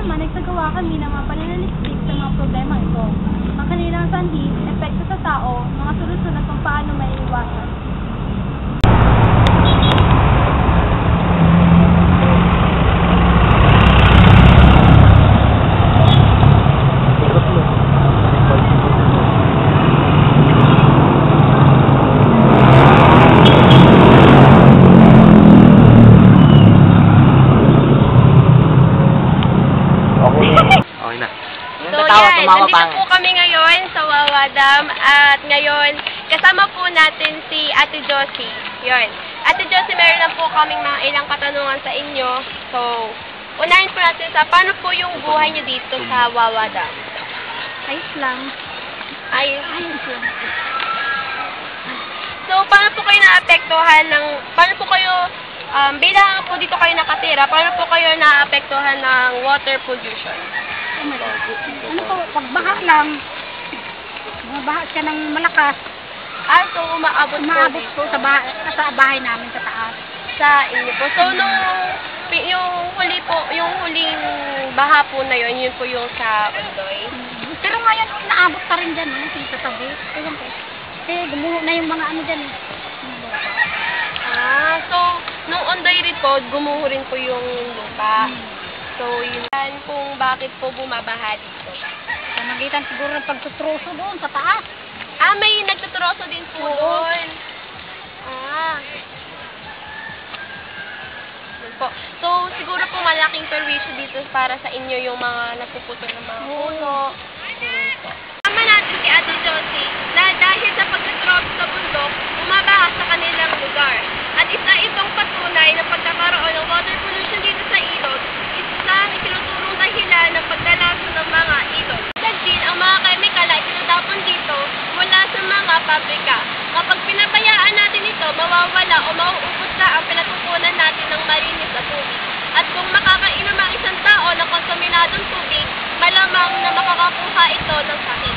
naman, nagsagawa kami ng mga pananaliksik sa mga problema ito. Ang kanilang sanhi, epekto sa tao, mga solusyon at kung paano may iwasan. Dito po kami ngayon sa Wawa Dam at ngayon kasama po natin si Ate Josie. Yun. Ate Josie, meron lang po kaming mga ilang katanungan sa inyo. So, unahin po natin sa paano po yung buhay niyo dito sa Wawa Dam? Ayos lang. Ayos lang. So, paano po kayo naapektuhan ng, paano po kayo, bilang po dito kayo nakatira, paano po kayo naapektuhan ng water pollution? Ano po, pagbaha lang. Mabaha siya ng malakas. So umaabot po sa bahay namin sa taas. Sa inyo po. So, yung huling baha po na yun po yung sa Ondoy. Pero ngayon, naabot pa rin dyan, sa tabi. Ewan ko. Kasi gumuho na yung mga ano dyan, So, nung Ondoy rin po, gumuho rin po yung lupa. So, yun kung bakit po bumabaha dito. Sa magitan siguro ng pagtutroso doon sa taas. May nagtutroso din po doon. Yun po. So, siguro po malaking perwisyo dito para sa inyo yung mga nagpuputol ng mga puno. Tama natin si Ate Josie na dahil sa pagtutroso sa bundok, bumabaha sa kanilang lugar. At isa itong patunay ng pagkakaroon ng water pollution dito sa ilog, isa isinuturong dahilan ng pagdalaso ng mga ilog. Din ang mga chemical na itinatapon dito mula sa mga pabrika. Kapag pinabayaan natin ito, mawawala o mauubos na ang pinatutunan natin ng malinis na tubig. At kung makakainom ang isang tao ng kontaminadong tubig, malamang na makakakuha ito ng sakit.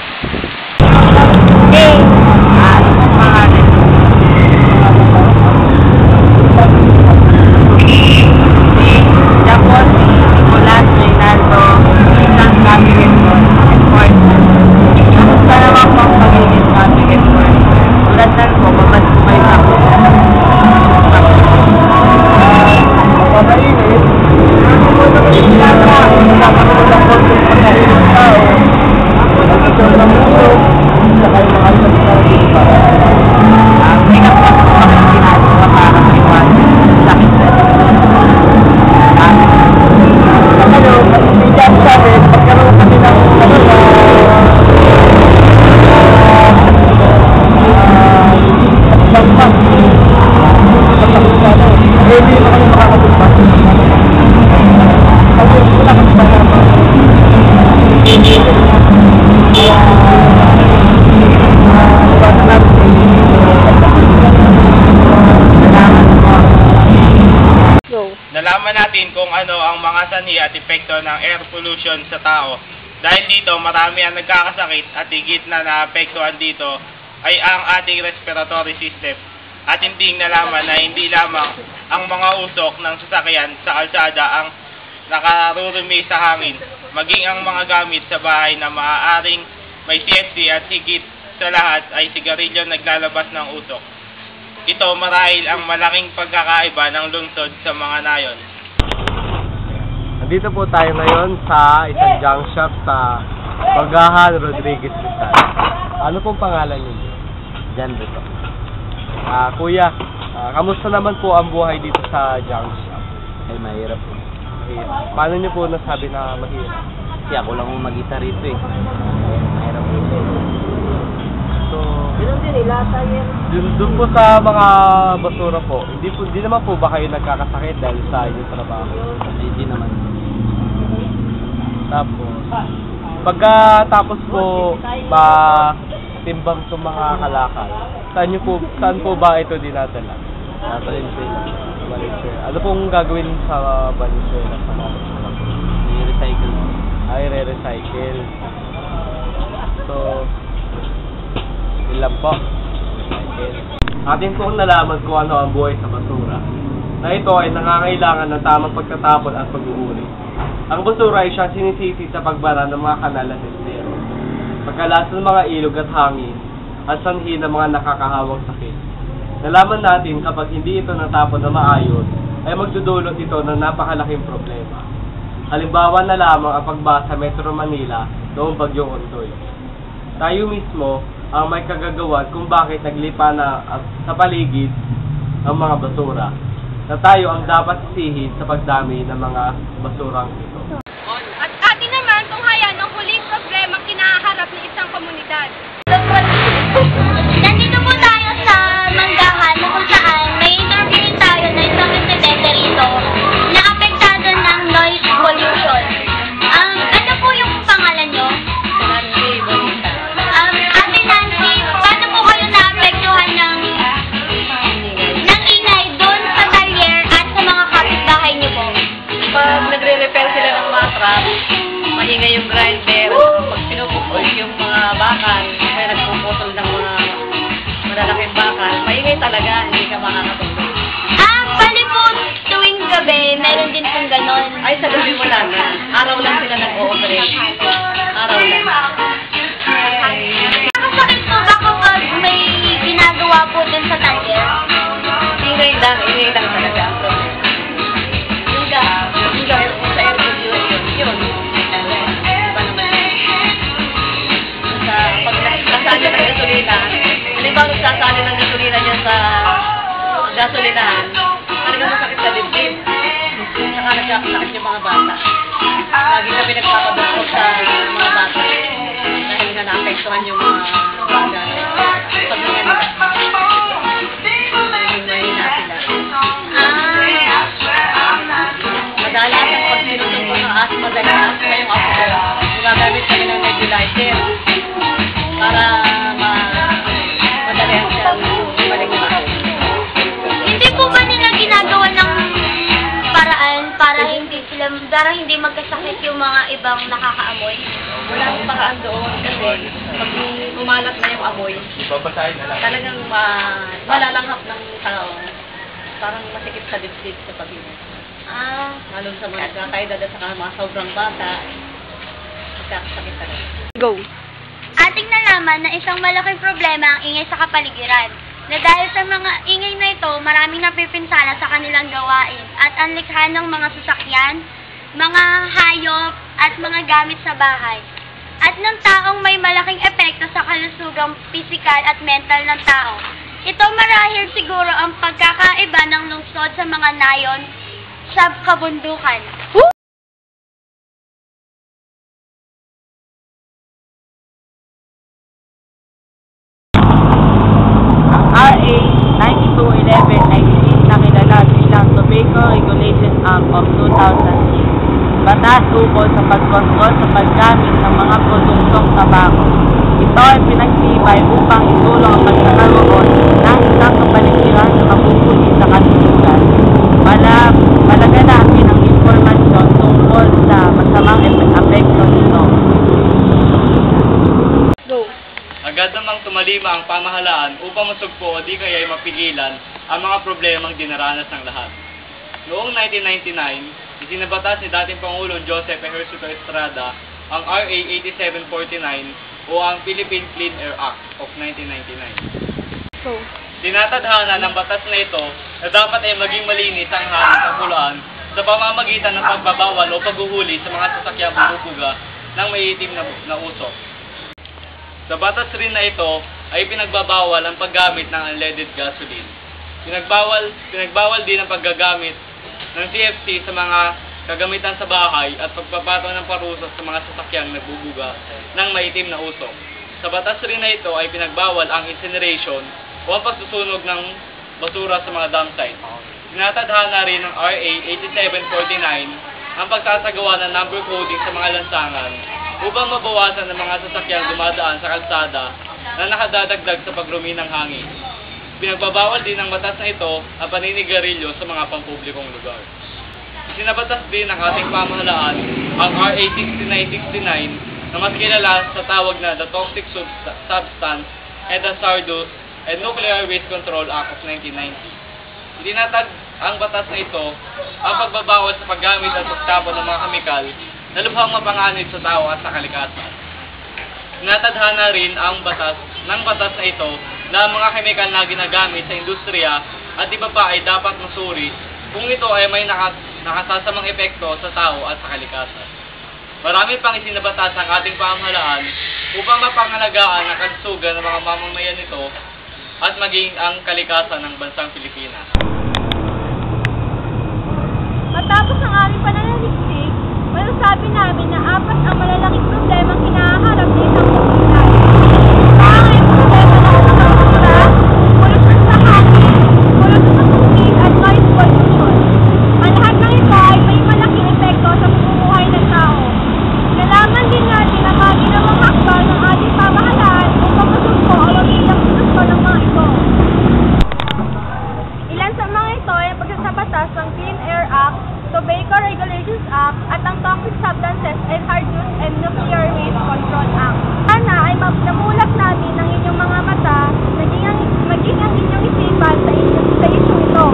Nalaman natin kung ano ang mga sanhi at epekto ng air pollution sa tao. Dahil dito, marami ang nagkakasakit at higit na naapektuhan dito ay ang ating respiratory system. At hindi nalaman na hindi lamang ang mga usok ng sasakyan sa kalsada ang nakarurumi sa hangin, maging ang mga gamit sa bahay na maaaring may THC at higit sa lahat ay sigarilyo naglalabas ng usok. Ito marahil ang malaking pagkakaiba ng lungsod sa mga nayon. Nandito po tayo ngayon sa isang junk shop sa Bagahan, Rodriguez, Rizal. Ano pong pangalan niyo? Jan dito. Kuya, kamusta naman po ang buhay dito sa junk shop? Ay, mahirap po. Mahirap. Paano niyo po nasabi na mahirap? Kasi ako lang mag-isa rito eh. Mahirap po. So, doon po sa mga basura po, hindi naman po ba kayo nagkakasakit dahil sa inyong trabaho? Hindi naman. Tapos, pagkatapos po timbang sa mga kalakal, saan po ba ito dinadala? Sa Valenzuela. Ano pong gagawin sa Valenzuela? I-recycle. I-recycle. So, ilan po? Atin pong nalaman kung ano ang buhay sa basura, na ito ay nangangailangan ng tamang pagtatapon at pag-uuli. Ang basura ay siyang sinisisi sa pagbara ng mga kanal at estero. Pagkalas ng mga ilog at hangin, at sanhi ng mga nakakahawang sakit. Nalaman natin kapag hindi ito natapon na maayos, ay magdudulot ito ng napakalaking problema. Halimbawa na lamang ang pagbaha sa Metro Manila noong Bagyong Ondoy. Tayo mismo ang may kagagawan kung bakit naglipa na sa paligid ang mga basura, na tayo ang dapat sisihin sa pagdami ng mga basurang ito. At atin naman tunghayan ang huling problema kinaharap ng isang komunidad. Nandito po tayo sa Manggahan na kung saan may interview tayo na isang residente rito na apektado ng noise pollution. Ano po yung pangalan nyo? Nancy Bonita. Ate Nancy, paano po kayo naapektuhan ng ingay doon sa talyer at sa mga kapitbahay nyo po? Pag nagre-repair sila ng mattress, maingay yung grinder. Pag pinupukol yung mga bakal, may nagpuputol ng mga malalaking bakal, maingay talaga, hindi ka makakatulog. Bali po tuwing gabi, meron din pong ganon. Ay, sa gabi wala na. Araw lang sila nag-ooperate. Araw lang. Nakasakit po ba kapag may ginagawa po dun sa talyer? Ingay lang talaga. Yung sa air pollution, yun. Iba naman yun. Pag nagsasali ng gasolina, halimbawa nagsasali ng gasolina niya sa gasolinahan, talagang masakit sa dibdib. Saka nagkakasakit yung mga bata. Lagi kami nagpapadukot sa mga bata. Dahil nga naapektuhan yung mga bata. Pag nga mahina sila. Madalas ang pag sinunod mga asthma dahil asthma yung after, gumagamit kami ng nebulizer para madalihan siyang maligyan. Hindi po ba nila ginagawa ng paraan para hindi magkasakit yung mga ibang nakakaamoy? Wala akong paraan doon kasi pag kumalat na yung amoy, Ipapasahin na lang. talagang malalanghap ng tao. Parang masikip sa dibdib sa pag-inom. Lalo sa mga nagkakaedad at saka mga sobrang bata, magkakasakit talaga. Ating nalaman na isang malaking problema ang ingay sa kapaligiran. Na dahil sa mga ingay na ito, maraming napipinsala sa kanilang gawain at ang likha ng mga sasakyan, mga hayop at mga gamit sa bahay. At ng taong may malaking epekto sa kalusugang pisikal at mental ng tao. Ito marahil siguro ang pagkakaiba ng lungsod sa mga nayon sa kabundukan. RA 9211-96 na kilala bilang Tobacco Regulation Act of 2006, batas ukol sa pagkontrol sa paggamit ng mga produktong tabako. Ito ay pinagtibay upang itulong ang pagkakaroon ng isang kapaligiran na mabubuti sa kalusugan. Malaganapin ang impormasyon tungkol sa masamang apekto nito. Agad namang tumalima ang pamahalaan upang masugpo o di kaya'y mapigilan ang mga problemang dinaranas ng lahat. Noong 1999, isinabatas ni dating Pangulong Joseph Ejercito Estrada ang RA 8749 o ang Philippine Clean Air Act of 1999. Tinatadhana ng batas na ito na dapat ay maging malinis ang hangin sa pulaan sa pamamagitan ng pagbabawal o paghuhuli sa mga sasakyang bumubuga ng maiitim na usok. Sa batas rin na ito ay pinagbabawal ang paggamit ng unleaded gasoline. Pinagbawal din ang paggagamit ng CFC sa mga kagamitan sa bahay at pagpapato ng parusa sa mga sasakyang nagbubuga ng maitim na usok. Sa batas rin na ito ay pinagbawal ang incineration o ang pagsusunog ng basura sa mga dump site. Tinatadhana rin ng RA 8749 ang pagsasagawa ng number coding sa mga lansangan upang mabawasan ng mga sasakyang dumadaan sa kalsada na nakadadagdag sa pagrumi ng hangin. Pinagbabawal din ng batas na ito ang paninigarilyo sa mga pampublikong lugar. Isinabatas din ng ating pamahalaan ang RA 6969 na mas kilala sa tawag na the Toxic Substance and Hazardous and Nuclear Waste Control Act of 1990. ang batas na ito ang pagbabawal sa paggamit at pagtapon ng mga kemikal na lubhang mapanganib sa tao at sa kalikasan. Natadhana rin ang batas na ito na ang mga kemikal na ginagamit sa industriya at iba pa ay dapat masuri kung ito ay may nakasasamang epekto sa tao at sa kalikasan. Marami pang isinabatas ang ating pamahalaan upang mapangalagaan ang kalusugan ng mga mamamayan nito at maging ang kalikasan ng bansang Pilipinas. Matapos ang aming pananaliksik, masasabi namin na 4 ang malalaking problema ang hinaharap ng isang komunidad. Ang problema ng pagkakasura, polusyon sa hangin, polusyon sa tubig at noise pollution. Ang lahat ng ito ay may malaking epekto sa pamumuhay ng tao. Nalaman din natin ang mga ginawang hakbang ng ating pamahalaan upang masugpo ang mabiglang solusyon ng mga ito. Ilan sa mga ito ay pagsasabatas ng Clean Air Act, Tobacco Regulations Act, at ang Toxic Substances and Hazardous and Nuclear Waste Control Act. Sana ay namulat natin ang inyong mga mata, maging ang inyong isipan sa issue ito,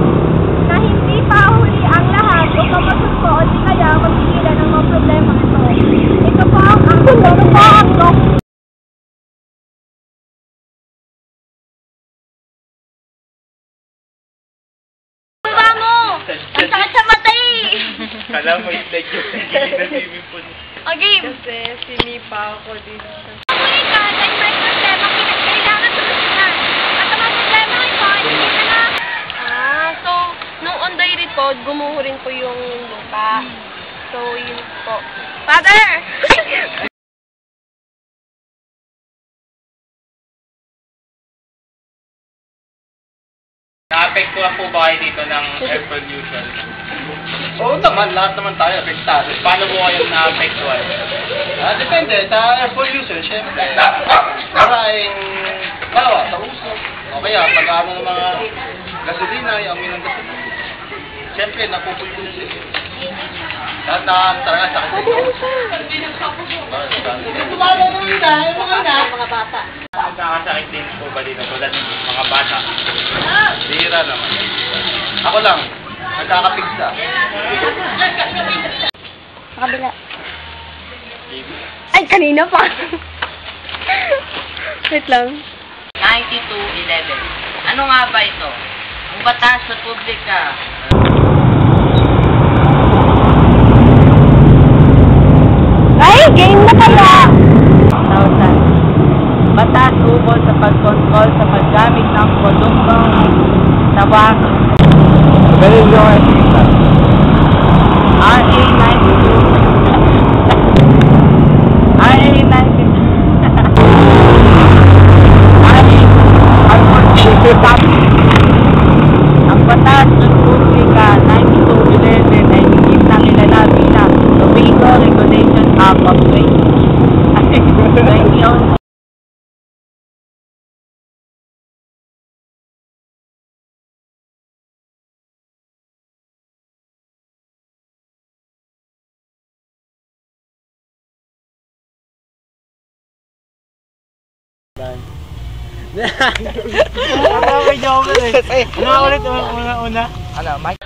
na hindi pahuli ang lahat upang masugpo o di kaya magpigilan ng mga problema ito. Ito po ang Ang sakit sa mata eh! Kala mo yung like yung swimming pool. Okay. Kasi sinipa ako dito. Komunidad ay may problema kailangan solusyonan. At ang mga problema ito ay hindi na So, nung on the report, gumuho rin po yung lupa. So, yun po. Father! Naapektuhan po ba kayo dito ng air pollution? Oo naman, lahat naman tayo apektado. Paano po kayo naapektuhan? Depende sa air pollution, syempre. Maraming bawa sa uso. O kaya, pag-ano ng mga gasolina, yung amoy ng gasolina. Syempre, napupulbunan siya. Lahat na talaga sa akin. Mga bata. Nagkakasakit din po ba dito tulad ng mga bata? Bihira naman. Ako lang, nagkakapigsa. Sa kabila. Ay, kanina pa. Wait lang. 9211. Ano nga ba ito? Ang batas sa publika. Ay, game na kaya! 1,000. Batas ukol sa pagkontrol sa paggamit ng produktong tabako. Ganun yung assistant. RA 92. RA 92. Ang batas ng publika 9211 ay higit na kilala bilang Tobacco Regulation Act of 2011. Ano ulit una? Ano, Mike?